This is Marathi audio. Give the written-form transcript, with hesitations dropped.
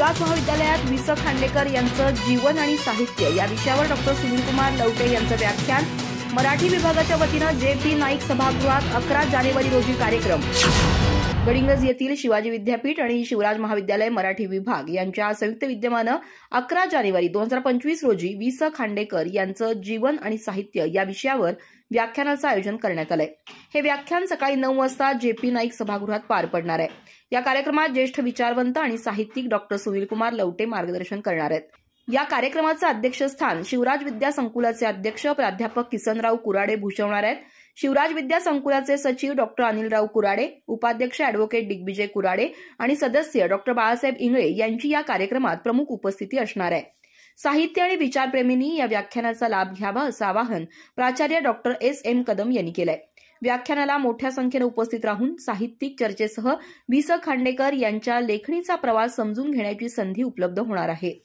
शिवराज महाविद्यालयात वि. स. खांडेकर यांचं जीवन आणि साहित्य या विषयावर डॉ. सुनीलकुमार लवटे यांचं व्याख्यान. मराठी विभागाच्या वतीनं जे.पी. नाईक सभागृहात 11 जानेवारी रोजी कार्यक्रम. गडिंग्लज येथील शिवाजी विद्यापीठ आणि शिवराज महाविद्यालय मराठी विभाग यांच्या संयुक्त विद्यमानं 11 जानेवारी 2025 रोजी वि. स. खांडेकर यांचं जीवन आणि साहित्य या विषयावर व्याख्यानाचं आयोजन करण्यात आलंय. हे व्याख्यान सकाळी 9 वाजता जे.पी. नाईक सभागृहात पार पडणार आहे. या कार्यक्रमात ज्येष्ठ विचारवंत आणि साहित्यिक डॉ. सुनीलकुमार लवटे मार्गदर्शन करणार आहेत. या कार्यक्रमाचं अध्यक्षस्थान शिवराज विद्या संकुलाचे अध्यक्ष प्राध्यापक किसनराव कुराडे भूषवणार आहेत. शिवराज विद्या संकुलाचे सचिव डॉ. अनिलराव कुराडे, उपाध्यक्ष अॅडव्होकेट दिग्विजय कुराडे आणि सदस्य डॉ. बाळासाहेब इंगळे यांची या कार्यक्रमात प्रमुख उपस्थिती असणार आहे. साहित्य आणि विचारप्रेमींनी या व्याख्यानाचा लाभ घ्यावा असं आवाहन प्राचार्य डॉ. S.M. कदम यांनी केलंय. व्याख्यानाला मोठ्या संख्येनं उपस्थित राहून साहित्यिक चर्चेसह वि. स. खांडेकर यांच्या लेखणीचा प्रवास समजून घेण्याची संधी उपलब्ध होणार आहे.